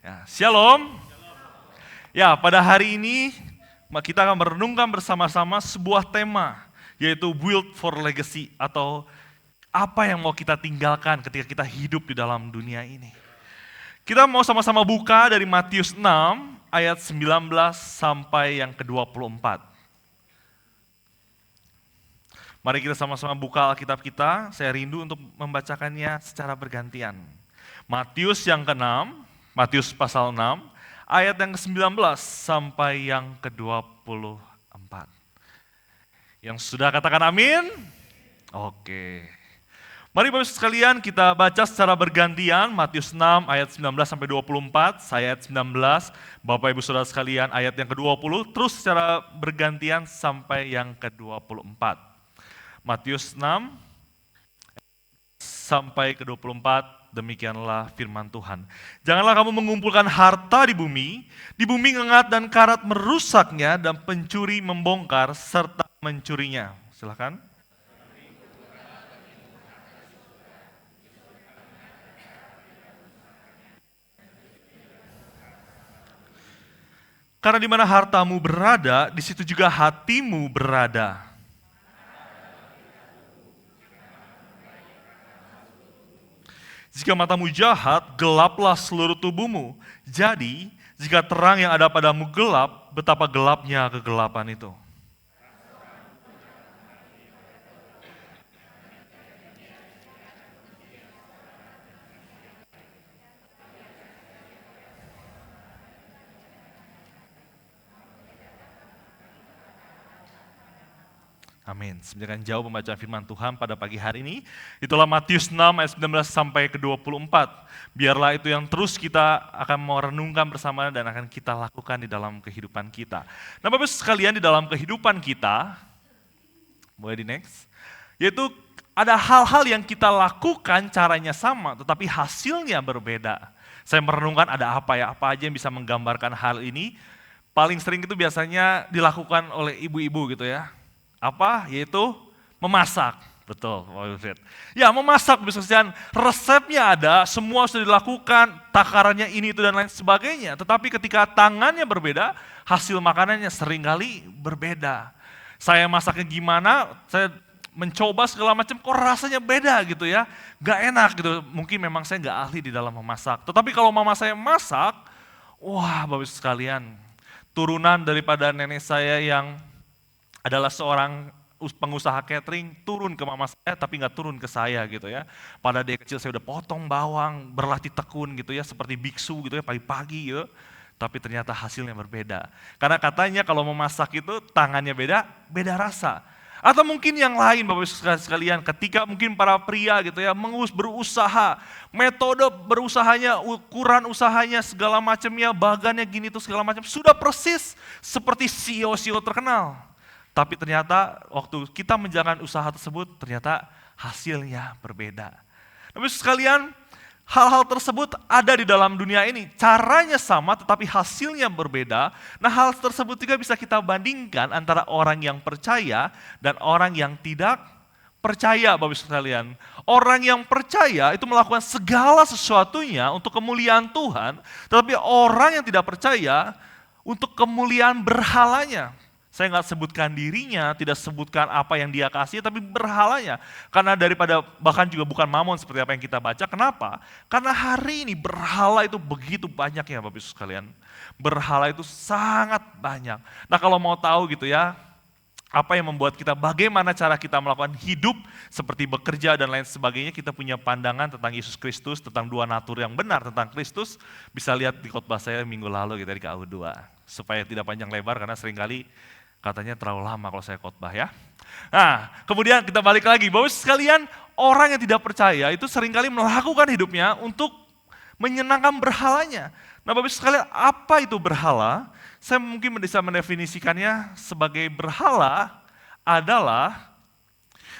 Ya, Shalom. Ya, pada hari ini kita akan merenungkan bersama-sama sebuah tema, yaitu Build for Legacy, atau apa yang mau kita tinggalkan ketika kita hidup di dalam dunia ini. Kita mau sama-sama buka dari Matius 6 ayat 19 sampai yang ke-24. Mari kita sama-sama buka Alkitab kita, saya rindu untuk membacakannya secara bergantian. Matius yang ke-6, Matius pasal 6, ayat yang ke-19 sampai yang ke-24. Yang sudah katakan amin? Oke. Mari Bapak sekalian kita baca secara bergantian, Matius 6 ayat 19 sampai 24, saya ayat 19, Bapak Ibu Saudara sekalian ayat yang ke-20, terus secara bergantian sampai yang ke-24. Matius 6 sampai ke-24, demikianlah firman Tuhan. Janganlah kamu mengumpulkan harta di bumi ngengat dan karat merusaknya dan pencuri membongkar serta mencurinya. Silakan. Karena di mana hartamu berada, di situ juga hatimu berada. Jika matamu jahat, gelaplah seluruh tubuhmu. Jadi, jika terang yang ada padamu gelap, betapa gelapnya kegelapan itu. Amin. Sebenarnya jauh pembacaan firman Tuhan pada pagi hari ini. Itulah Matius 6 ayat 19 sampai ke-24. Biarlah itu yang terus kita akan mau renungkan bersama dan akan kita lakukan di dalam kehidupan kita. Nah Bapak sekalian, di dalam kehidupan kita, boleh di next, yaitu ada hal-hal yang kita lakukan caranya sama tetapi hasilnya berbeda. Saya merenungkan ada apa aja yang bisa menggambarkan hal ini. Paling sering itu biasanya dilakukan oleh ibu-ibu gitu ya. Apa? Yaitu memasak. Betul, ya memasak misalnya resepnya ada, semua sudah dilakukan, takarannya ini itu dan lain sebagainya. Tetapi ketika tangannya berbeda, hasil makanannya seringkali berbeda. Saya masaknya gimana, saya mencoba segala macam, kok rasanya beda gitu ya, gak enak gitu. Mungkin memang saya gak ahli di dalam memasak. Tetapi kalau mama saya masak, wah Bapak sekalian, turunan daripada nenek saya yang adalah seorang pengusaha catering, turun ke mama saya tapi nggak turun ke saya gitu ya. Pada dia kecil saya udah potong bawang, berlatih tekun gitu ya, seperti biksu gitu ya, pagi-pagi gitu. Tapi ternyata hasilnya berbeda. Karena katanya kalau memasak itu tangannya beda, beda rasa. Atau mungkin yang lain Bapak Ibu sekalian, ketika mungkin para pria gitu ya, berusaha, metode berusahanya, ukuran usahanya, segala macamnya, bagannya gini tuh segala macam, sudah persis seperti CEO-CEO terkenal. Tapi ternyata waktu kita menjalankan usaha tersebut, ternyata hasilnya berbeda. Tapi sekalian, hal-hal tersebut ada di dalam dunia ini. Caranya sama tetapi hasilnya berbeda. Nah hal tersebut juga bisa kita bandingkan antara orang yang percaya dan orang yang tidak percaya Bapak Ibu sekalian. Orang yang percaya itu melakukan segala sesuatunya untuk kemuliaan Tuhan. Tetapi orang yang tidak percaya untuk kemuliaan berhalanya. Saya nggak sebutkan dirinya, tidak sebutkan apa yang dia kasih, tapi berhalanya. Karena daripada, bahkan juga bukan mamon seperti apa yang kita baca. Kenapa? Karena hari ini berhala itu begitu banyak ya Bapak Ibu sekalian. Berhala itu sangat banyak. Nah kalau mau tahu gitu ya, apa yang membuat kita, bagaimana cara kita melakukan hidup seperti bekerja dan lain sebagainya, kita punya pandangan tentang Yesus Kristus, tentang dua natur yang benar tentang Kristus, bisa lihat di khotbah saya minggu lalu gitu di KU2. Supaya tidak panjang lebar karena seringkali katanya terlalu lama kalau saya khotbah ya. Nah, kemudian kita balik lagi, bahwa sekalian orang yang tidak percaya itu seringkali melakukan hidupnya untuk menyenangkan berhalanya. Nah Bapak sekalian, apa itu berhala? Saya mungkin bisa mendefinisikannya sebagai berhala adalah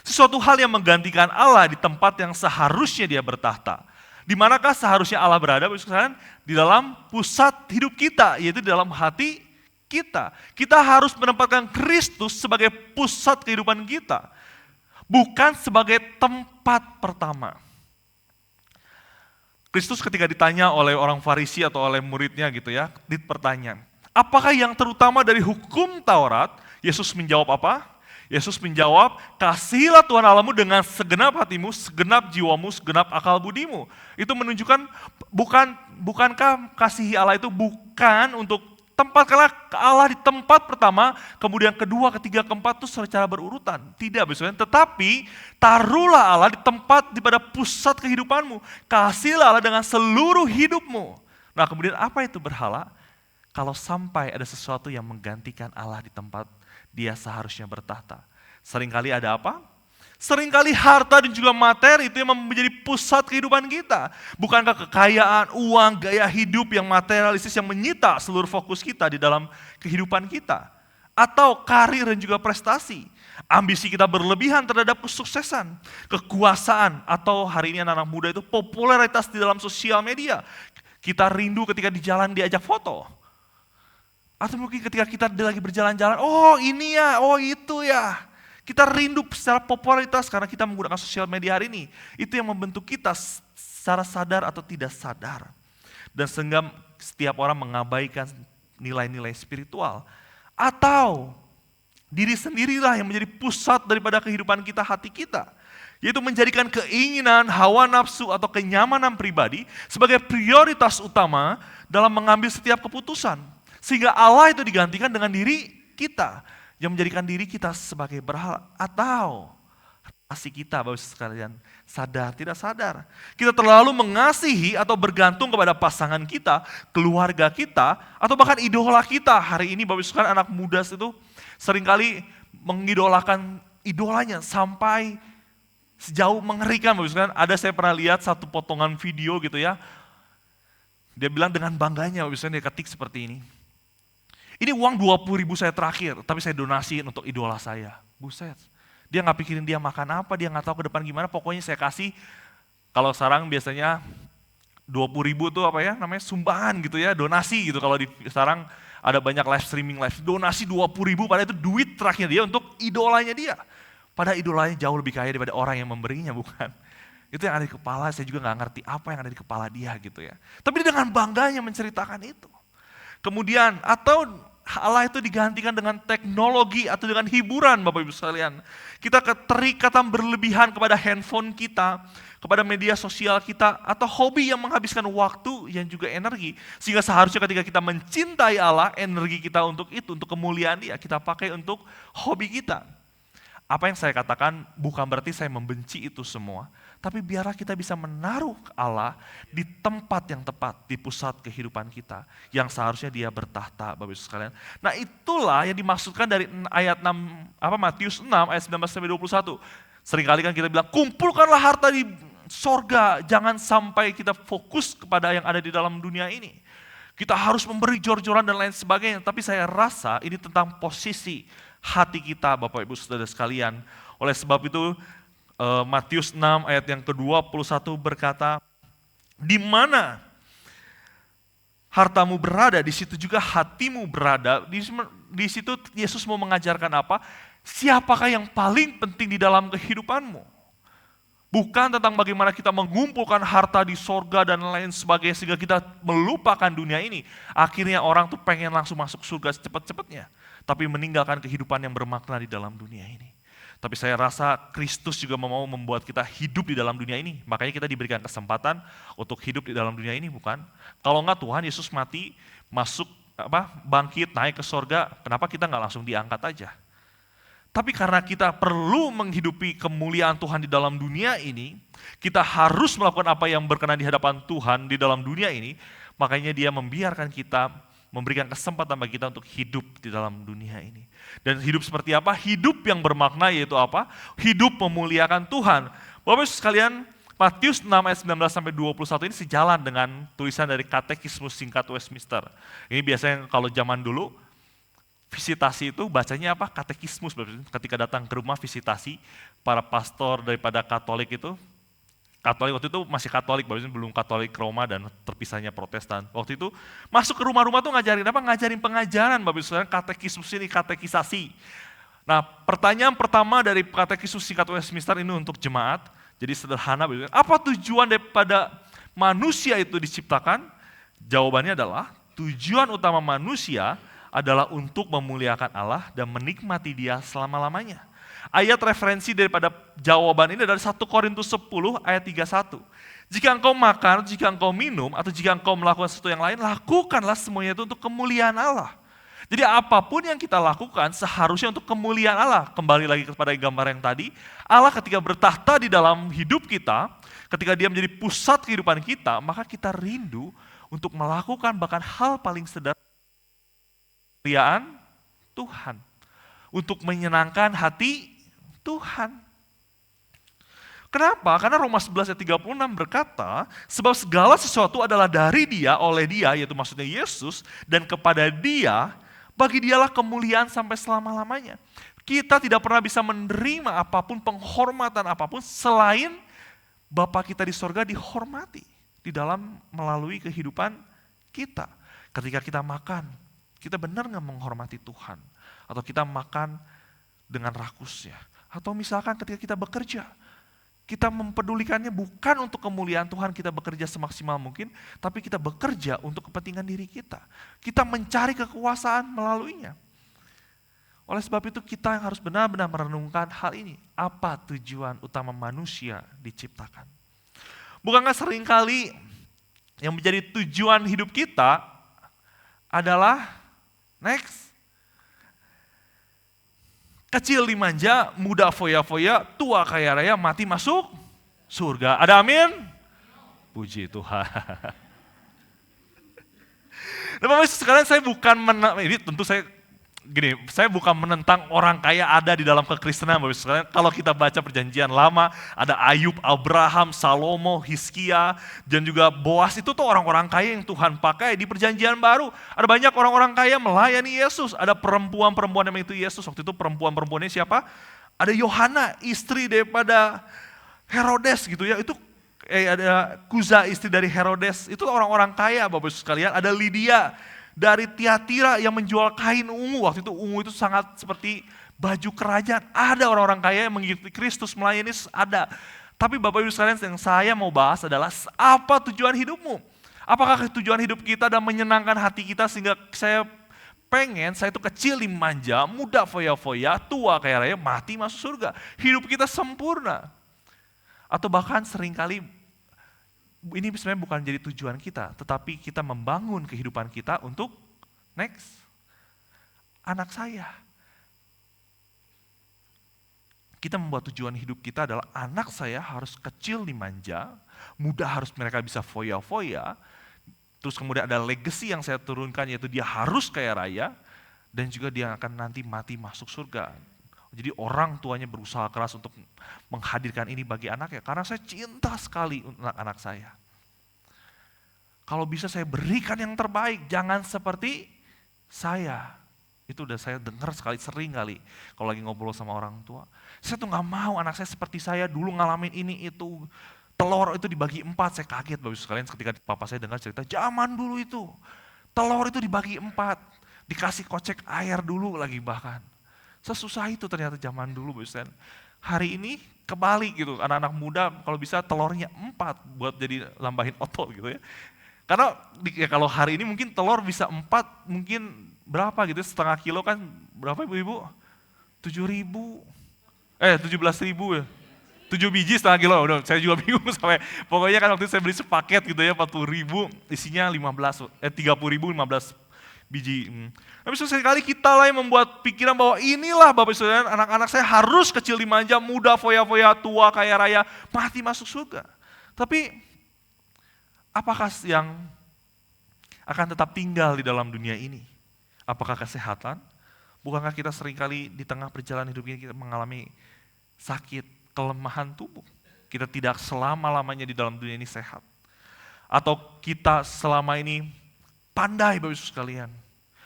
sesuatu hal yang menggantikan Allah di tempat yang seharusnya dia bertahta. Di manakah seharusnya Allah berada? Bapak sekalian? Di dalam pusat hidup kita, yaitu di dalam hati kita. Kita harus menempatkan Kristus sebagai pusat kehidupan kita, bukan sebagai tempat pertama. Kristus ketika ditanya oleh orang Farisi atau oleh muridnya gitu ya, di pertanyaan, apakah yang terutama dari hukum Taurat? Yesus menjawab apa? Yesus menjawab, kasihilah Tuhan Allahmu dengan segenap hatimu, segenap jiwamu, segenap akal budimu. Itu menunjukkan bukankah kasihi Allah itu bukan untuk tempatkanlah Allah di tempat pertama, kemudian kedua, ketiga, keempat itu secara berurutan. Tidak, tetapi taruhlah Allah di pada pusat kehidupanmu. Kasihilah Allah dengan seluruh hidupmu. Nah, kemudian apa itu berhala? Kalau sampai ada sesuatu yang menggantikan Allah di tempat dia seharusnya bertahta. Seringkali ada apa? Seringkali harta dan juga materi itu yang menjadi pusat kehidupan kita. Bukankah kekayaan, uang, gaya hidup yang materialistis yang menyita seluruh fokus kita di dalam kehidupan kita? Atau karir dan juga prestasi. Ambisi kita berlebihan terhadap kesuksesan, kekuasaan, atau hari ini anak-anak muda itu popularitas di dalam sosial media. Kita rindu ketika di jalan diajak foto. Atau mungkin ketika kita lagi berjalan-jalan, oh ini ya, oh itu ya. Kita rindu secara popularitas karena kita menggunakan sosial media hari ini. Itu yang membentuk kita secara sadar atau tidak sadar. Dan sehingga setiap orang mengabaikan nilai-nilai spiritual. Atau diri sendirilah yang menjadi pusat daripada kehidupan kita, hati kita. Yaitu menjadikan keinginan, hawa nafsu atau kenyamanan pribadi sebagai prioritas utama dalam mengambil setiap keputusan. Sehingga Allah itu digantikan dengan diri kita, yang menjadikan diri kita sebagai berhala. Atau relasi kita, Bapak Ibu sekalian, sadar tidak sadar. Kita terlalu mengasihi atau bergantung kepada pasangan kita, keluarga kita, atau bahkan idola kita. Hari ini Bapak Ibu sekalian, anak muda itu seringkali mengidolakan idolanya sampai sejauh mengerikan. Bapak Ibu sekalian, saya pernah lihat satu potongan video gitu ya. Dia bilang dengan bangganya, Bapak Ibu sekalian, dia ketik seperti ini. Ini uang 20.000 saya terakhir, tapi saya donasiin untuk idola saya. Buset. Dia nggak pikirin dia makan apa, dia nggak tahu ke depan gimana, pokoknya saya kasih, kalau sekarang biasanya 20.000 tuh apa ya, namanya sumbangan gitu ya, donasi gitu. Kalau sekarang ada banyak live streaming, donasi 20.000, padahal itu duit terakhir dia untuk idolanya dia. Padahal idolanya jauh lebih kaya daripada orang yang memberinya, bukan? Itu yang ada di kepala, saya juga nggak ngerti apa yang ada di kepala dia gitu ya. Tapi dia dengan bangganya menceritakan itu. Kemudian, atau Allah itu digantikan dengan teknologi atau dengan hiburan, Bapak Ibu sekalian. Kita keterikatan berlebihan kepada handphone kita, kepada media sosial kita, atau hobi yang menghabiskan waktu yang juga energi. Sehingga seharusnya ketika kita mencintai Allah, energi kita untuk itu, untuk kemuliaan Dia, kita pakai untuk hobi kita. Apa yang saya katakan bukan berarti saya membenci itu semua, tapi biarlah kita bisa menaruh Allah di tempat yang tepat, di pusat kehidupan kita, yang seharusnya Dia bertahta, Bapak Ibu sekalian. Nah, itulah yang dimaksudkan dari ayat 6, Matius 6 ayat 19-21. Seringkali kan kita bilang, kumpulkanlah harta di sorga, jangan sampai kita fokus kepada yang ada di dalam dunia ini. Kita harus memberi jor-joran dan lain sebagainya, tapi saya rasa ini tentang posisi hati kita, Bapak Ibu Saudara sekalian. Oleh sebab itu Matius 6 ayat yang ke-21 berkata, di mana hartamu berada, di situ juga hatimu berada. Di situ Yesus mau mengajarkan apa? Siapakah yang paling penting di dalam kehidupanmu? Bukan tentang bagaimana kita mengumpulkan harta di sorga dan lain sebagainya sehingga kita melupakan dunia ini. Akhirnya orang tuh pengen langsung masuk surga secepat-cepatnya. Tapi meninggalkan kehidupan yang bermakna di dalam dunia ini. Tapi saya rasa Kristus juga mau membuat kita hidup di dalam dunia ini. Makanya kita diberikan kesempatan untuk hidup di dalam dunia ini, bukan? Kalau enggak Tuhan Yesus mati, masuk bangkit, naik ke sorga, kenapa kita enggak langsung diangkat aja? Tapi karena kita perlu menghidupi kemuliaan Tuhan di dalam dunia ini, kita harus melakukan apa yang berkenan di hadapan Tuhan di dalam dunia ini, makanya Dia membiarkan kita, memberikan kesempatan bagi kita untuk hidup di dalam dunia ini. Dan hidup seperti apa? Hidup yang bermakna yaitu apa? Hidup memuliakan Tuhan. Bapak Ibu sekalian, Matius 6 ayat 19-21 ini sejalan dengan tulisan dari Katekismus Singkat Westminster. Ini biasanya kalau zaman dulu, visitasi itu bacanya apa? Katekismus. Ketika datang ke rumah visitasi, para pastor daripada Katolik itu, Katolik waktu itu masih Katolik, belum Katolik Roma dan terpisahnya Protestan. Waktu itu masuk ke rumah-rumah tuh ngajarin apa? Ngajarin pengajaran, Bapak Ibu saudara, katekismus ini, katekisasi. Nah, pertanyaan pertama dari Katekismus Singkat Westminster ini untuk jemaat, jadi sederhana, apa tujuan daripada manusia itu diciptakan? Jawabannya adalah tujuan utama manusia adalah untuk memuliakan Allah dan menikmati Dia selama-lamanya. Ayat referensi daripada jawaban ini adalah 1 Korintus 10 ayat 31. Jika engkau makan, jika engkau minum, atau jika engkau melakukan sesuatu yang lain, lakukanlah semuanya itu untuk kemuliaan Allah. Jadi apapun yang kita lakukan seharusnya untuk kemuliaan Allah. Kembali lagi kepada gambar yang tadi, Allah ketika bertahta di dalam hidup kita, ketika Dia menjadi pusat kehidupan kita, maka kita rindu untuk melakukan bahkan hal paling sederhana, kemuliaan Tuhan. Untuk menyenangkan hati Tuhan. Kenapa? Karena Roma 11 ayat 36 berkata, sebab segala sesuatu adalah dari Dia, oleh Dia, yaitu maksudnya Yesus, dan kepada Dia, bagi Dialah kemuliaan sampai selama-lamanya. Kita tidak pernah bisa menerima apapun, penghormatan apapun, selain Bapa kita di sorga dihormati di dalam melalui kehidupan kita. Ketika kita makan, kita benar nggak menghormati Tuhan? Atau kita makan dengan rakusnya? Atau misalkan ketika kita bekerja, kita mempedulikannya bukan untuk kemuliaan Tuhan, kita bekerja semaksimal mungkin, tapi kita bekerja untuk kepentingan diri kita. Kita mencari kekuasaan melaluinya. Oleh sebab itu kita harus benar-benar merenungkan hal ini. Apa tujuan utama manusia diciptakan? Bukankah seringkali yang menjadi tujuan hidup kita adalah next, kecil dimanja, muda foya-foya, tua kaya raya, mati masuk surga. Ada amin? Puji Tuhan. Nah, Bapak Ibu sekalian, saya bukan ini tentu saya bukan menentang orang kaya ada di dalam kekristenan, Bapak Ibu sekalian. Kalau kita baca perjanjian lama, ada Ayub, Abraham, Salomo, Hizkia, dan juga Boas, itu tuh orang-orang kaya yang Tuhan pakai. Di perjanjian baru, ada banyak orang-orang kaya melayani Yesus. Ada perempuan-perempuan yang itu Yesus. Waktu itu perempuan-perempuannya siapa? Ada Yohana, istri daripada Herodes gitu ya. Itu ada Kuza, istri dari Herodes. Itu orang-orang kaya, Bapak Ibu sekalian. Ada Lydia dari Tiatira yang menjual kain ungu. Waktu itu ungu itu sangat seperti baju kerajaan. Ada orang-orang kaya yang mengikuti Kristus, melayani, ada. Tapi Bapak Ibu sekalian, yang saya mau bahas adalah apa tujuan hidupmu? Apakah tujuan hidup kita adalah menyenangkan hati kita sehingga saya itu kecil dimanja, muda foya-foya, tua kaya raya, mati masuk surga. Hidup kita sempurna. Atau bahkan seringkali ini sebenarnya bukan jadi tujuan kita, tetapi kita membangun kehidupan kita untuk next, anak saya. Kita membuat tujuan hidup kita adalah anak saya harus kecil dimanja, muda harus mereka bisa foya-foya, terus kemudian ada legacy yang saya turunkan yaitu dia harus kaya raya, dan juga dia akan nanti mati masuk surga. Jadi orang tuanya berusaha keras untuk menghadirkan ini bagi anaknya. Karena saya cinta sekali anak saya. Kalau bisa saya berikan yang terbaik, jangan seperti saya. Itu udah saya dengar sering kali kalau lagi ngobrol sama orang tua. Saya tuh gak mau anak saya seperti saya dulu ngalamin ini itu. Telur itu dibagi 4, saya kaget Bapak Ibu sekalian ketika papa saya dengar cerita zaman dulu itu. Telur itu dibagi 4, dikasih kocek air dulu lagi bahkan. Sesusah itu ternyata zaman dulu, Bapak Ibu sekalian. Hari ini kebalik gitu, anak-anak muda kalau bisa telurnya 4 buat jadi lambahin otot gitu ya. Karena ya kalau hari ini mungkin telur bisa 4, mungkin berapa gitu, setengah kilo kan berapa Ibu-ibu? 17.000 ya. 7 biji setengah kilo, udah saya juga bingung sampai, pokoknya kan waktu itu saya beli sepaket gitu ya, 40.000, isinya 30.000 15 biji. Tapi sesekali kita lah yang membuat pikiran bahwa inilah Bapak Ibu Saudara, anak-anak saya harus kecil dimanja, muda foya-foya, tua kaya raya, mati masuk surga. Tapi apakah yang akan tetap tinggal di dalam dunia ini? Apakah kesehatan? Bukankah kita seringkali di tengah perjalanan hidup ini kita mengalami sakit, kelemahan tubuh? Kita tidak selama-lamanya di dalam dunia ini sehat. Atau kita selama ini pandai Bapak Ibu sekalian?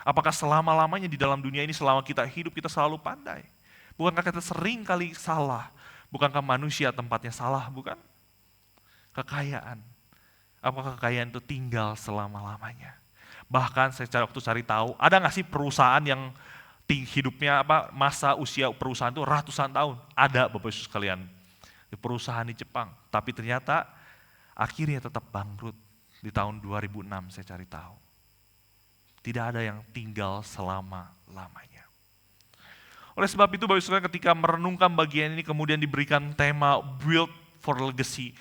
Apakah selama-lamanya di dalam dunia ini selama kita hidup kita selalu pandai? Bukankah kita sering kali salah? Bukankah manusia tempatnya salah, bukan? Kekayaan. Apakah kekayaan itu tinggal selama-lamanya? Bahkan saya waktu cari tahu, ada nggak sih perusahaan yang hidupnya masa usia perusahaan itu ratusan tahun? Ada Bapak Ibu sekalian. Di perusahaan di Jepang. Tapi ternyata akhirnya tetap bangkrut di tahun 2006 saya cari tahu. Tidak ada yang tinggal selama-lamanya. Oleh sebab itu Bapak Saudara ketika merenungkan bagian ini kemudian diberikan tema Build for Legacy.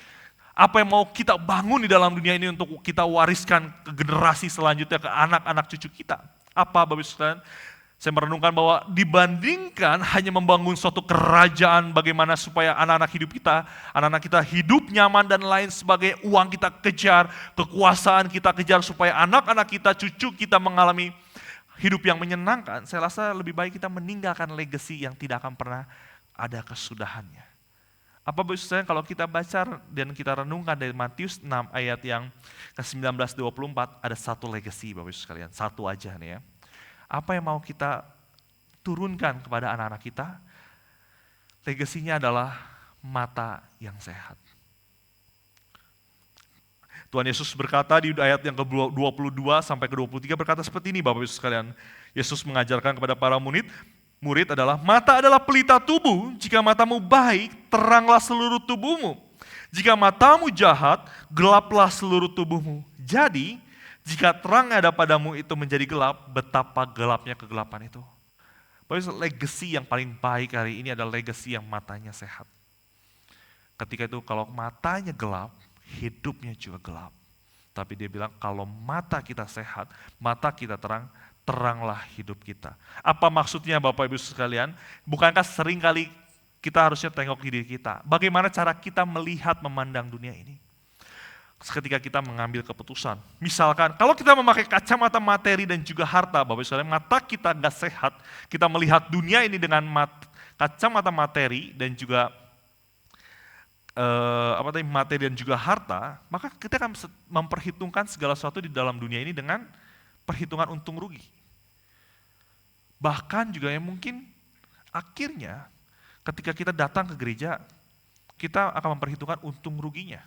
Apa yang mau kita bangun di dalam dunia ini untuk kita wariskan ke generasi selanjutnya, ke anak-anak cucu kita. Apa Bapak Saudara? Saya merenungkan bahwa dibandingkan hanya membangun suatu kerajaan bagaimana supaya anak-anak kita hidup nyaman dan lain sebagai uang kita kejar, kekuasaan kita kejar supaya anak-anak kita, cucu kita mengalami hidup yang menyenangkan. Saya rasa lebih baik kita meninggalkan legacy yang tidak akan pernah ada kesudahannya. Apa Bapak kalau kita baca dan kita renungkan dari Matius 6 ayat yang ke-19-24 ada satu legacy Bapak sekalian, satu aja nih ya. Apa yang mau kita turunkan kepada anak-anak kita? Legasinya adalah mata yang sehat. Tuhan Yesus berkata di ayat yang ke-22 sampai ke-23 berkata seperti ini Bapak Ibu sekalian. Yesus mengajarkan kepada para murid adalah mata adalah pelita tubuh, jika matamu baik, teranglah seluruh tubuhmu. Jika matamu jahat, gelaplah seluruh tubuhmu. Jadi, jika terang ada padamu itu menjadi gelap, betapa gelapnya kegelapan itu. Bapak legacy yang paling baik hari ini adalah legacy yang matanya sehat. Ketika itu kalau matanya gelap, hidupnya juga gelap. Tapi dia bilang kalau mata kita sehat, mata kita terang, teranglah hidup kita. Apa maksudnya Bapak Ibu sekalian? Bukankah sering kali kita harusnya tengok diri kita? Bagaimana cara kita melihat, memandang dunia ini? Ketika kita mengambil keputusan. Misalkan, kalau kita memakai kacamata materi dan juga harta, Bapak Ibu sekalian, mata kita nggak sehat, kita melihat dunia ini dengan kacamata materi dan juga materi dan juga harta, maka kita akan memperhitungkan segala sesuatu di dalam dunia ini dengan perhitungan untung rugi. Bahkan juga yang mungkin akhirnya ketika kita datang ke gereja, kita akan memperhitungkan untung ruginya.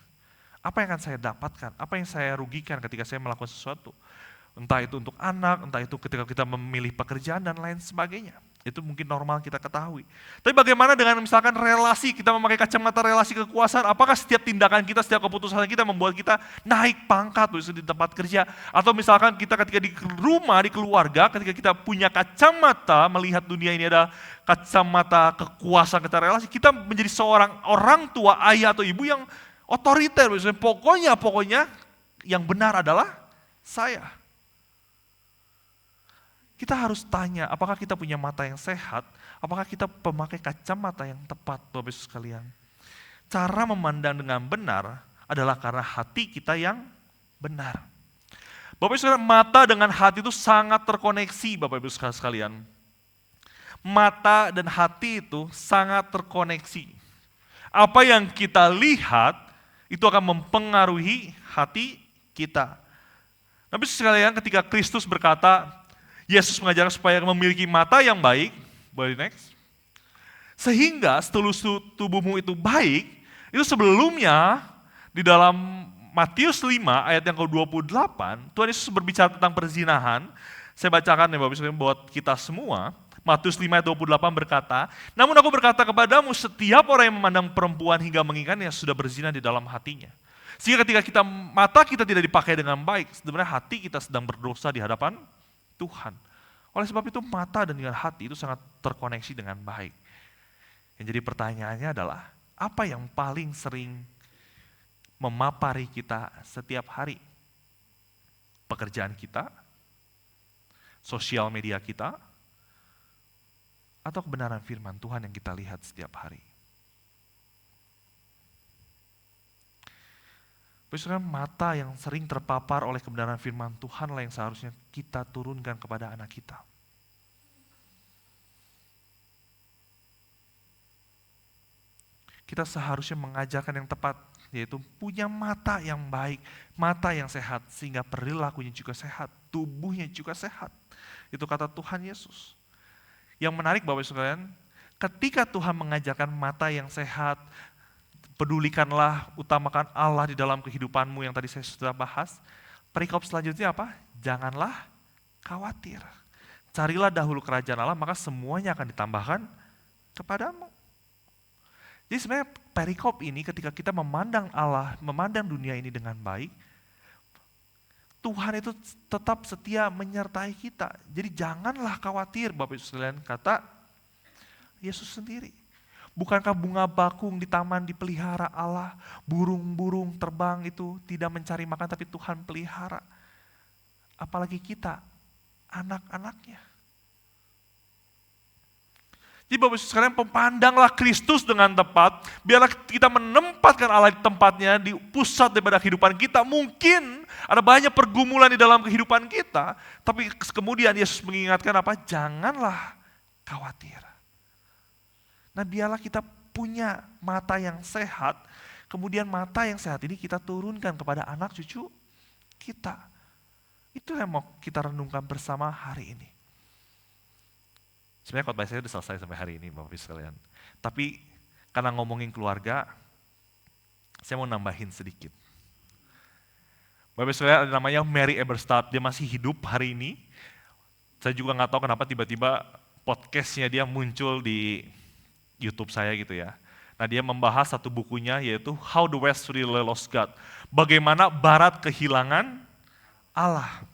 Apa yang akan saya dapatkan? Apa yang saya rugikan ketika saya melakukan sesuatu? Entah itu untuk anak, entah itu ketika kita memilih pekerjaan dan lain sebagainya. Itu mungkin normal kita ketahui. Tapi bagaimana dengan misalkan relasi, kita memakai kacamata relasi kekuasaan, apakah setiap tindakan kita, setiap keputusan kita membuat kita naik pangkat di tempat kerja? Atau misalkan kita ketika di rumah, di keluarga, ketika kita punya kacamata melihat dunia ini ada kacamata kekuasaan kita relasi, kita menjadi seorang orang tua, ayah atau ibu yang otoriter, pokoknya yang benar adalah saya. Kita harus tanya, apakah kita punya mata yang sehat? Apakah kita pemakai kacamata yang tepat, Bapak Ibu sekalian? Cara memandang dengan benar adalah karena hati kita yang benar. Bapak Ibu sekalian, mata dengan hati itu sangat terkoneksi, Bapak Ibu sekalian. Mata dan hati itu sangat terkoneksi. Apa yang kita lihat itu akan mempengaruhi hati kita. Tapi sekalian ketika Kristus berkata, Yesus mengajarkan supaya memiliki mata yang baik, boleh next. Sehingga seluruh tubuhmu itu baik, itu sebelumnya di dalam Matius 5 ayat yang ke-28, Tuhan Yesus berbicara tentang perzinahan. Saya bacakan ya Bapak Ibu buat kita semua. Matius 5 ayat 28 berkata, namun aku berkata kepadamu, setiap orang yang memandang perempuan hingga menginginkannya sudah berzina di dalam hatinya. Sehingga ketika mata kita tidak dipakai dengan baik, sebenarnya hati kita sedang berdosa di hadapan Tuhan. Oleh sebab itu mata dan dengan hati itu sangat terkoneksi dengan baik. Yang jadi pertanyaannya adalah, apa yang paling sering memapari kita setiap hari? Pekerjaan kita? Sosial media kita? Atau kebenaran firman Tuhan yang kita lihat setiap hari? Misalnya mata yang sering terpapar oleh kebenaran firman Tuhanlah yang seharusnya kita turunkan kepada anak kita. Kita seharusnya mengajarkan yang tepat, yaitu punya mata yang baik, mata yang sehat, sehingga perilakunya juga sehat, tubuhnya juga sehat. Itu kata Tuhan Yesus. Yang menarik Bapak Ibu sekalian, ketika Tuhan mengajarkan mata yang sehat, pedulikanlah, utamakan Allah di dalam kehidupanmu yang tadi saya sudah bahas. Perikop selanjutnya apa? Janganlah khawatir. Carilah dahulu kerajaan Allah, maka semuanya akan ditambahkan kepadamu. Jadi sebenarnya perikop ini ketika kita memandang Allah, memandang dunia ini dengan baik, Tuhan itu tetap setia menyertai kita. Jadi janganlah khawatir, Bapak Ibu sekalian, kata Yesus sendiri. Bukankah bunga bakung di taman dipelihara Allah, burung-burung terbang itu tidak mencari makan tapi Tuhan pelihara. Apalagi kita, anak-anaknya. Jadi Bapak Ibu sekalian, pandanglah Kristus dengan tepat, biarlah kita menempatkan Allah di tempatnya, di pusat daripada kehidupan kita. Mungkin ada banyak pergumulan di dalam kehidupan kita, tapi kemudian Yesus mengingatkan apa? Janganlah khawatir. Nah biarlah kita punya mata yang sehat, kemudian mata yang sehat ini kita turunkan kepada anak cucu kita. Itu yang mau kita renungkan bersama hari ini. Sebenarnya khotbah saya sudah selesai sampai hari ini Bapak Ibu sekalian. Tapi karena ngomongin keluarga, saya mau nambahin sedikit. Bapak Ibu sekalian, ada namanya Mary Eberstadt, dia masih hidup hari ini. Saya juga nggak tahu kenapa tiba-tiba podcastnya dia muncul di YouTube saya gitu ya. Nah dia membahas satu bukunya yaitu How the West Really Lost God. Bagaimana Barat kehilangan Allah.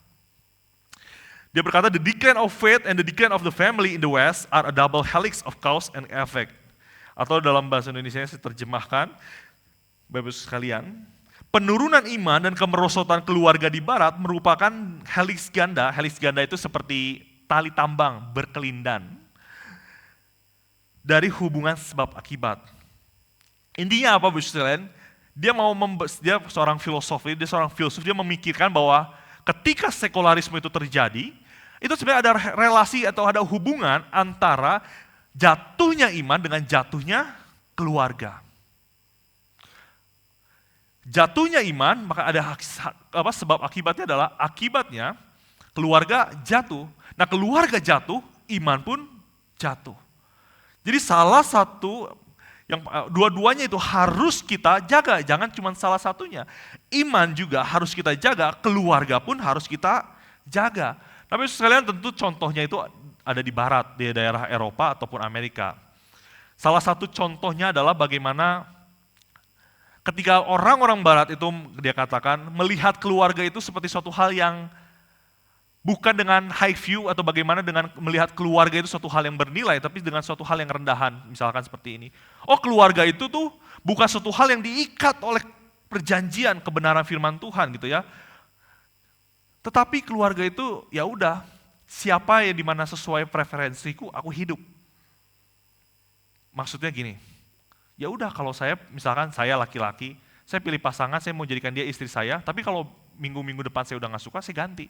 Dia berkata, the decline of faith and the decline of the family in the West are a double helix of cause and effect. Atau dalam bahasa Indonesia saya terjemahkan, Bapak-Ibu sekalian, penurunan iman dan kemerosotan keluarga di Barat merupakan helix ganda. Helix ganda itu seperti tali tambang berkelindan dari hubungan sebab akibat. Intinya apa Bapak-Ibu sekalian? Dia seorang filsuf, dia memikirkan bahwa ketika sekularisme itu terjadi, itu sebenarnya ada relasi atau ada hubungan antara jatuhnya iman dengan jatuhnya keluarga. Jatuhnya iman, maka ada sebab akibatnya adalah akibatnya keluarga jatuh. Nah keluarga jatuh, iman pun jatuh. Jadi salah satu, yang dua-duanya itu harus kita jaga, jangan cuma salah satunya. Iman juga harus kita jaga, keluarga pun harus kita jaga. Tapi sekalian tentu contohnya itu ada di Barat, di daerah Eropa ataupun Amerika. Salah satu contohnya adalah bagaimana ketika orang-orang Barat itu dia katakan melihat keluarga itu seperti suatu hal yang bukan dengan high view atau bagaimana dengan melihat keluarga itu suatu hal yang bernilai, tapi dengan suatu hal yang rendahan, misalkan seperti ini. Oh keluarga itu tuh bukan suatu hal yang diikat oleh perjanjian kebenaran firman Tuhan gitu ya. Tetapi keluarga itu ya udah, siapa yang dimana sesuai preferensiku aku hidup. Maksudnya gini, ya udah kalau saya misalkan saya laki-laki, saya pilih pasangan, saya mau jadikan dia istri saya, tapi kalau minggu-minggu depan saya udah gak suka, saya ganti.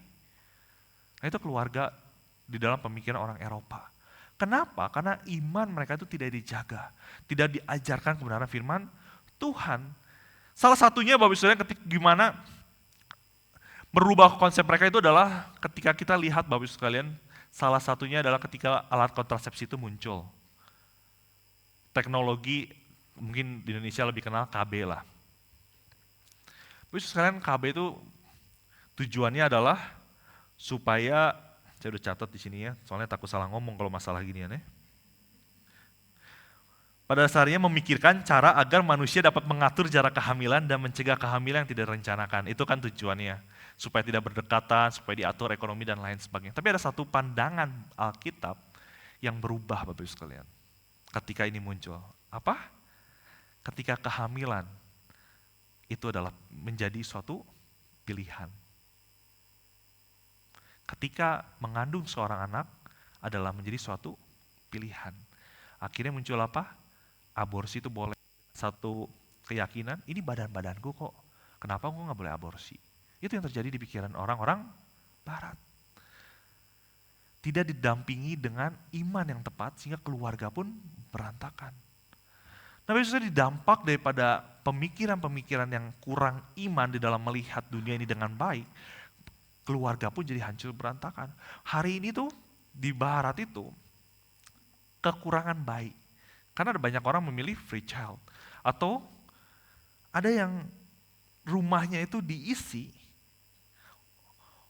Nah itu keluarga di dalam pemikiran orang Eropa. Kenapa? Karena iman mereka itu tidak dijaga, tidak diajarkan kebenaran firman Tuhan. Salah satunya Bapak Ibu sekalian ketika gimana merubah konsep mereka itu adalah ketika kita lihat Bapak Ibu sekalian, salah satunya adalah ketika alat kontrasepsi itu muncul. Teknologi mungkin di Indonesia lebih kenal KB lah. Bapak Ibu sekalian, KB itu tujuannya adalah supaya, saya udah catat di sini ya, soalnya takut salah ngomong kalau masalah ginian ya. Pada dasarnya memikirkan cara agar manusia dapat mengatur jarak kehamilan dan mencegah kehamilan yang tidak direncanakan. Itu kan tujuannya, supaya tidak berdekatan, supaya diatur ekonomi dan lain sebagainya. Tapi ada satu pandangan Alkitab yang berubah Bapak Ibu sekalian. Ketika ini muncul, apa? Ketika kehamilan itu adalah menjadi suatu pilihan. Ketika mengandung seorang anak adalah menjadi suatu pilihan. Akhirnya muncul apa? Aborsi itu boleh. Satu keyakinan, ini badan-badanku kok. Kenapa gue gak boleh aborsi? Itu yang terjadi di pikiran orang-orang Barat. Tidak didampingi dengan iman yang tepat sehingga keluarga pun berantakan. Nah biasanya dampak daripada pemikiran-pemikiran yang kurang iman di dalam melihat dunia ini dengan baik, keluarga pun jadi hancur berantakan. Hari ini tuh di Barat itu kekurangan baik. Karena ada banyak orang memilih free child. Atau ada yang rumahnya itu diisi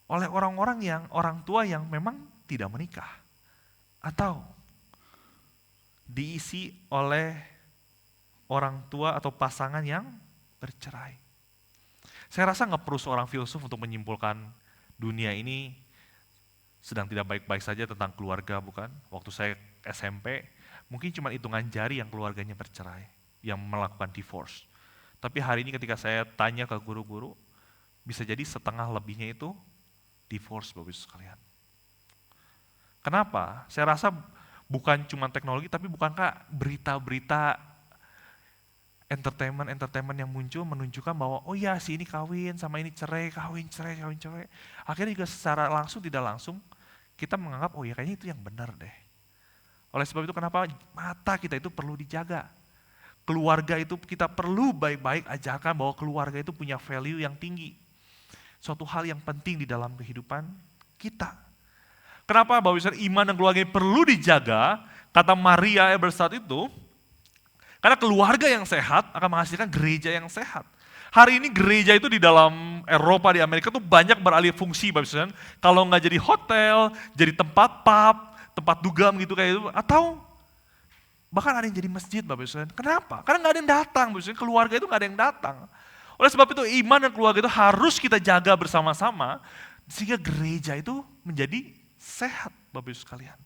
oleh orang tua yang memang tidak menikah. Atau diisi oleh orang tua atau pasangan yang bercerai. Saya rasa nggak perlu seorang filsuf untuk menyimpulkan dunia ini sedang tidak baik-baik saja tentang keluarga, bukan? Waktu saya SMP, mungkin cuma hitungan jari yang keluarganya bercerai, yang melakukan divorce. Tapi hari ini ketika saya tanya ke guru-guru, bisa jadi setengah lebihnya itu divorce, Bapak Ibu sekalian. Kenapa? Saya rasa bukan cuma teknologi, tapi bukankah berita-berita entertainment yang muncul menunjukkan bahwa oh ya si ini kawin sama ini cerai, kawin cerai, kawin cerai. Akhirnya juga secara langsung tidak langsung kita menganggap oh ya kayaknya itu yang benar deh. Oleh sebab itu kenapa mata kita itu perlu dijaga. Keluarga itu kita perlu baik-baik ajarkan bahwa keluarga itu punya value yang tinggi. Suatu hal yang penting di dalam kehidupan kita. Kenapa Bapak Ibu iman dan keluarga perlu dijaga? Kata Maria saat itu, karena keluarga yang sehat akan menghasilkan gereja yang sehat. Hari ini gereja itu di dalam Eropa, di Amerika tuh banyak beralih fungsi, Bapak Ibu. Kalau nggak jadi hotel, jadi tempat pub, tempat dugem gitu kayak itu, atau bahkan ada yang jadi masjid, Bapak Ibu. Kenapa? Karena nggak ada yang datang, Bapak Ibu. Keluarga itu nggak ada yang datang. Oleh sebab itu iman dan keluarga itu harus kita jaga bersama-sama, sehingga gereja itu menjadi sehat, Bapak Ibu sekalian.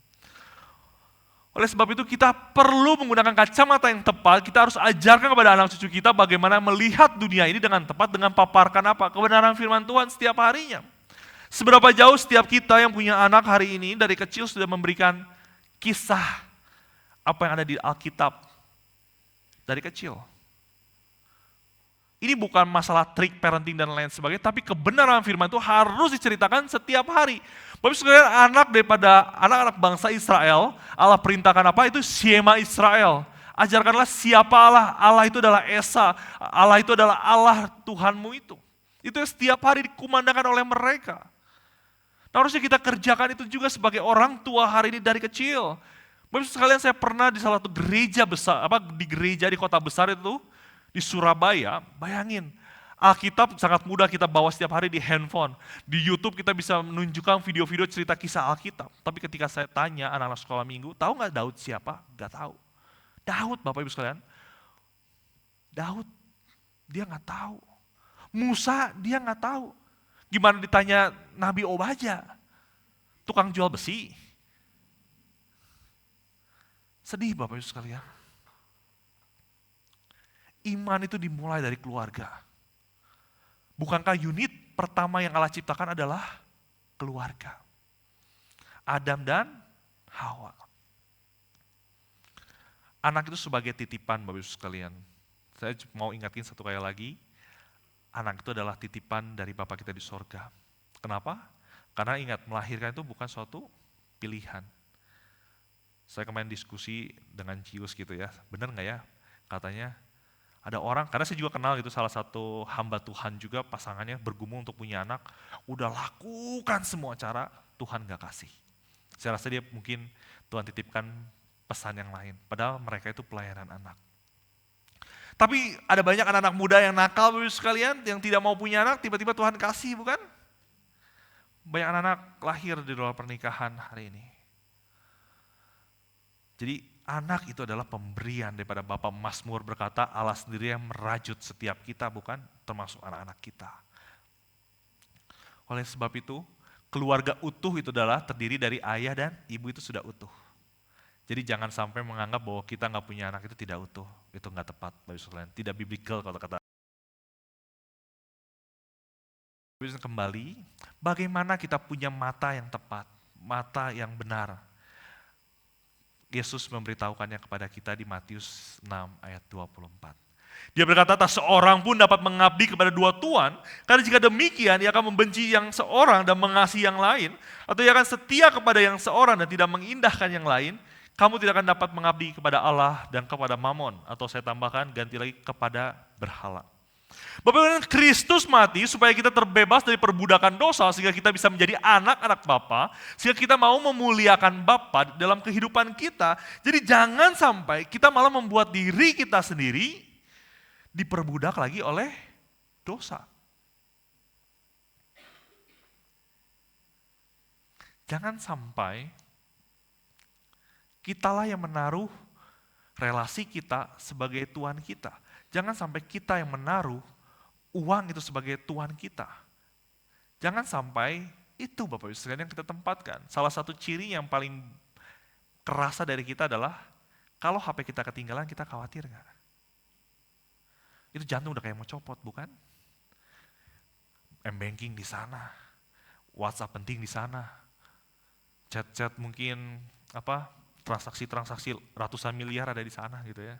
Oleh sebab itu kita perlu menggunakan kacamata yang tepat, kita harus ajarkan kepada anak cucu kita bagaimana melihat dunia ini dengan tepat, dengan paparkan apa? Kebenaran firman Tuhan setiap harinya. Seberapa jauh setiap kita yang punya anak hari ini dari kecil sudah memberikan kisah apa yang ada di Alkitab dari kecil. Ini bukan masalah trik parenting dan lain sebagainya, tapi kebenaran firman itu harus diceritakan setiap hari. Bapak sekalian, anak-anak bangsa Israel, Allah perintahkan apa? Itu Shema Israel. Ajarkanlah siapa Allah. Allah itu adalah Esa. Allah itu adalah Allah Tuhanmu itu. Itu yang setiap hari dikumandangkan oleh mereka. Nah, harusnya kita kerjakan itu juga sebagai orang tua hari ini dari kecil. Bapak sekalian, saya pernah di salah satu gereja besar, di gereja di kota besar itu, di Surabaya, bayangin, Alkitab sangat mudah kita bawa setiap hari di handphone. Di YouTube kita bisa menunjukkan video-video cerita kisah Alkitab. Tapi ketika saya tanya anak-anak sekolah minggu, tahu nggak Daud siapa? Nggak tahu. Daud, Bapak Ibu sekalian. Daud, dia nggak tahu. Musa, dia nggak tahu. Gimana ditanya Nabi Obaja, tukang jual besi. Sedih Bapak Ibu sekalian. Iman itu dimulai dari keluarga. Bukankah unit pertama yang Allah ciptakan adalah keluarga? Adam dan Hawa. Anak itu sebagai titipan Bapak Ibu sekalian. Saya mau ingatin satu kali lagi, anak itu adalah titipan dari Bapa kita di sorga. Kenapa? Karena ingat, melahirkan itu bukan suatu pilihan. Saya kemarin diskusi dengan Cius gitu ya, benar nggak ya? Katanya, ada orang, karena saya juga kenal gitu salah satu hamba Tuhan juga pasangannya bergumul untuk punya anak, udah lakukan semua cara, Tuhan gak kasih. Saya rasa dia mungkin Tuhan titipkan pesan yang lain, padahal mereka itu pelayanan anak. Tapi ada banyak anak-anak muda yang nakal sekalian, yang tidak mau punya anak, tiba-tiba Tuhan kasih, bukan? Banyak anak-anak lahir di luar pernikahan hari ini. Jadi anak itu adalah pemberian daripada Bapa. Mazmur berkata Allah sendiri yang merajut setiap kita, bukan? Termasuk anak-anak kita. Oleh sebab itu, keluarga utuh itu adalah terdiri dari ayah dan ibu itu sudah utuh. Jadi jangan sampai menganggap bahwa kita nggak punya anak itu tidak utuh. Itu nggak tepat, Bapak Ibu sekalian. Tidak biblical kalau kata. Kembali, bagaimana kita punya mata yang tepat, mata yang benar. Yesus memberitahukannya kepada kita di Matius 6 ayat 24. Dia berkata, tak seorang pun dapat mengabdi kepada dua tuan, karena jika demikian ia akan membenci yang seorang dan mengasihi yang lain, atau ia akan setia kepada yang seorang dan tidak mengindahkan yang lain, kamu tidak akan dapat mengabdi kepada Allah dan kepada Mamon, atau saya tambahkan ganti lagi kepada berhala. Bapak Kristus mati supaya kita terbebas dari perbudakan dosa sehingga kita bisa menjadi anak-anak Bapa, sehingga kita mau memuliakan Bapa dalam kehidupan kita. Jadi jangan sampai kita malah membuat diri kita sendiri diperbudak lagi oleh dosa. Jangan sampai kitalah yang menaruh relasi kita sebagai Tuhan kita. Jangan sampai kita yang menaruh uang itu sebagai Tuhan kita. Jangan sampai itu Bapak Ibu sekalian yang kita tempatkan. Salah satu ciri yang paling kerasa dari kita adalah kalau HP kita ketinggalan kita khawatir nggak? Itu jantung udah kayak mau copot, bukan? M-banking di sana, WhatsApp penting di sana, chat-chat mungkin transaksi-transaksi ratusan miliar ada di sana gitu ya.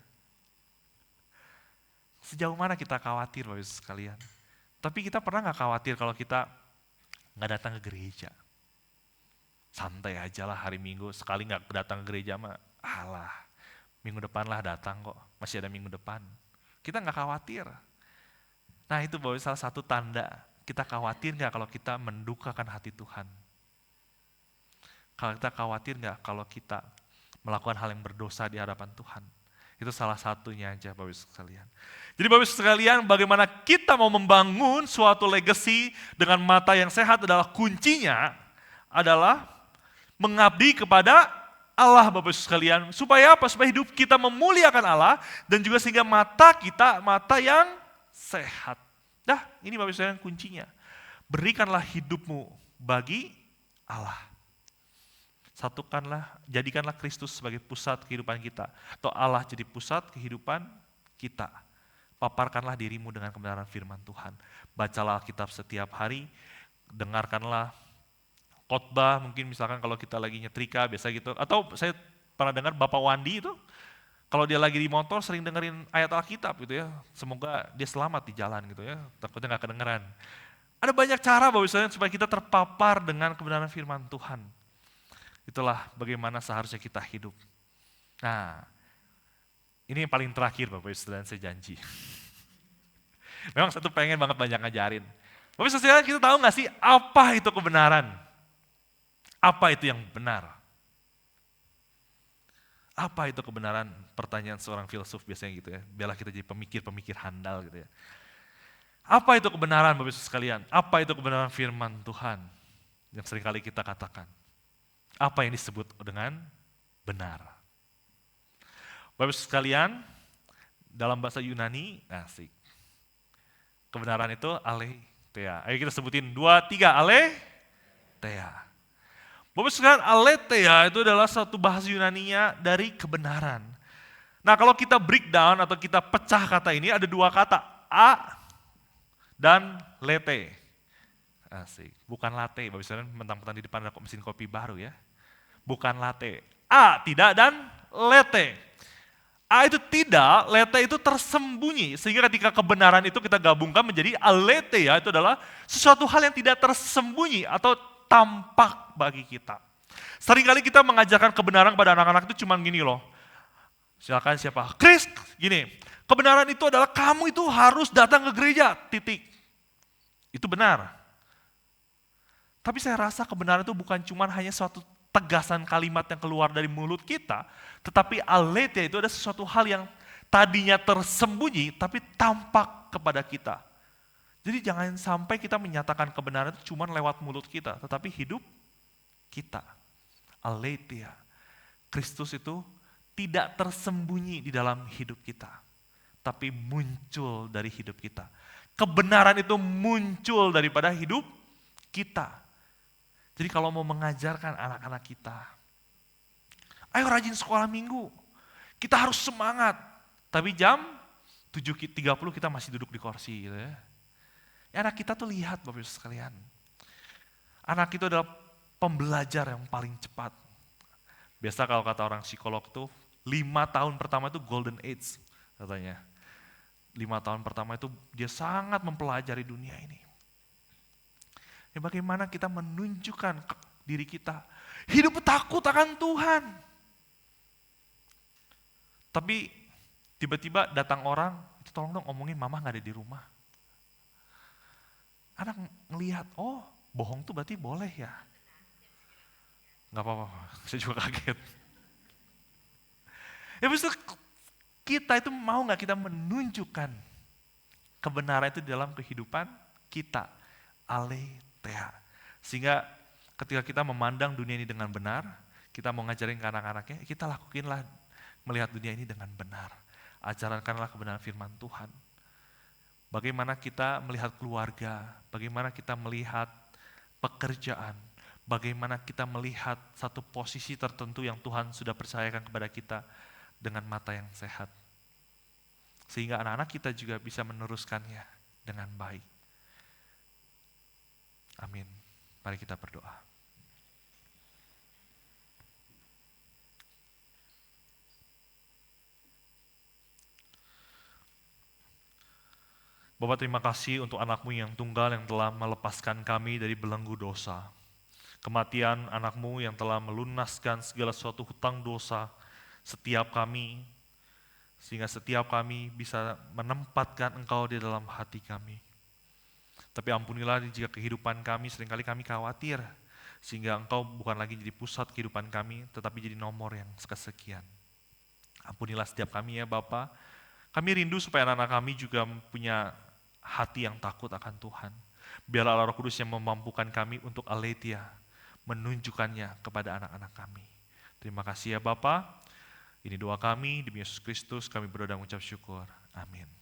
Sejauh mana kita khawatir Bapak Ibu sekalian? Tapi kita pernah nggak khawatir kalau kita nggak datang ke gereja? Santai aja lah hari Minggu, sekali nggak datang ke gereja mah, alah, minggu depan lah datang kok, masih ada minggu depan. Kita nggak khawatir. Nah itu Bapak Ibu salah satu tanda, kita khawatir nggak kalau kita mendukakan hati Tuhan? Kalau kita khawatir nggak kalau kita melakukan hal yang berdosa di hadapan Tuhan? Itu salah satunya aja Bapak Ibu sekalian. Jadi Bapak Ibu sekalian, bagaimana kita mau membangun suatu legacy dengan mata yang sehat adalah kuncinya adalah mengabdi kepada Allah Bapak Ibu sekalian. Supaya apa? Supaya hidup kita memuliakan Allah dan juga sehingga mata kita mata yang sehat. Nah ini Bapak Ibu sekalian kuncinya. Berikanlah hidupmu bagi Allah. Jadikanlah Kristus sebagai pusat kehidupan kita. Atau Allah jadi pusat kehidupan kita. Paparkanlah dirimu dengan kebenaran firman Tuhan. Bacalah Alkitab setiap hari, dengarkanlah khotbah, mungkin misalkan kalau kita lagi nyetrika, biasa gitu. Atau saya pernah dengar Bapak Wandi itu, kalau dia lagi di motor sering dengerin ayat Alkitab gitu ya. Semoga dia selamat di jalan gitu ya, takutnya gak kedengeran. Ada banyak cara Bapak Ibu supaya kita terpapar dengan kebenaran firman Tuhan. Itulah bagaimana seharusnya kita hidup. Nah, ini yang paling terakhir Bapak Ibu dan saya janji. Memang saya tuh pengen banget banyak ngajarin. Bapak Ibu saudara, kita tahu gak sih apa itu kebenaran? Apa itu yang benar? Apa itu kebenaran? Pertanyaan seorang filsuf biasanya gitu ya. Biarlah kita jadi pemikir-pemikir handal gitu ya. Apa itu kebenaran Bapak Ibu sekalian? Apa itu kebenaran firman Tuhan? Yang seringkali kita katakan. Apa yang disebut dengan benar? Bapak Ibu sekalian, dalam bahasa Yunani, asik. Kebenaran itu aletheia. Ayo kita sebutin 2, 3, aletheia. Bapak Ibu sekalian, aletheia itu adalah satu bahasa Yunaninya dari kebenaran. Nah kalau kita breakdown atau kita pecah kata ini, ada 2 kata, a dan lete. Asik, bukan latte, Bapak Ibu sekalian, mentang-mentang di depan ada mesin kopi baru ya. Bukan latte. A tidak dan lete. A itu tidak, lete itu tersembunyi. Sehingga ketika kebenaran itu kita gabungkan menjadi aletheia, itu adalah sesuatu hal yang tidak tersembunyi atau tampak bagi kita. Seringkali kita mengajarkan kebenaran pada anak-anak itu cuma gini loh. Silakan siapa? Chris, gini. Kebenaran itu adalah kamu itu harus datang ke gereja, titik. Itu benar. Tapi saya rasa kebenaran itu bukan cuma hanya suatu tegasan kalimat yang keluar dari mulut kita, tetapi aletheia itu ada sesuatu hal yang tadinya tersembunyi tapi tampak kepada kita. Jadi jangan sampai kita menyatakan kebenaran itu cuma lewat mulut kita, tetapi hidup kita. Aletheia. Kristus itu tidak tersembunyi di dalam hidup kita, tapi muncul dari hidup kita. Kebenaran itu muncul daripada hidup kita. Jadi kalau mau mengajarkan anak-anak kita, ayo rajin sekolah minggu, kita harus semangat. Tapi jam 7.30 kita masih duduk di kursi gitu ya. Anak kita tuh lihat Bapak Ibu sekalian, anak itu adalah pembelajar yang paling cepat. Biasa kalau kata orang psikolog tuh, 5 tahun pertama itu golden age katanya. 5 tahun pertama itu dia sangat mempelajari dunia ini. Ya bagaimana kita menunjukkan diri kita, hidup takut akan Tuhan. Tapi tiba-tiba datang orang, itu tolong dong omongin mama gak ada di rumah. Anak ngelihat, oh bohong tuh berarti boleh ya. Gak apa-apa, saya juga kaget. Ya maksudnya kita itu mau gak kita menunjukkan kebenaran itu dalam kehidupan kita. Aletheia. Sehingga ketika kita memandang dunia ini dengan benar, kita mau ngajarin ke anak-anaknya, kita lakuinlah melihat dunia ini dengan benar. Ajarkanlah kebenaran firman Tuhan. Bagaimana kita melihat keluarga, bagaimana kita melihat pekerjaan, bagaimana kita melihat satu posisi tertentu yang Tuhan sudah percayakan kepada kita dengan mata yang sehat. Sehingga anak-anak kita juga bisa meneruskannya dengan baik. Amin. Mari kita berdoa. Bapa, terima kasih untuk anak-Mu yang tunggal yang telah melepaskan kami dari belenggu dosa. Kematian anak-Mu yang telah melunaskan segala suatu hutang dosa setiap kami, sehingga setiap kami bisa menempatkan Engkau di dalam hati kami. Tapi ampunilah jika kehidupan kami seringkali kami khawatir, sehingga Engkau bukan lagi jadi pusat kehidupan kami, tetapi jadi nomor yang kesekian. Ampunilah setiap kami ya Bapa. Kami rindu supaya anak-anak kami juga punya hati yang takut akan Tuhan. Biarlah Allah Roh Kudus yang memampukan kami untuk aletheia, menunjukkannya kepada anak-anak kami. Terima kasih ya Bapa. Ini doa kami, demi Yesus Kristus kami berdoa dan mengucap syukur. Amin.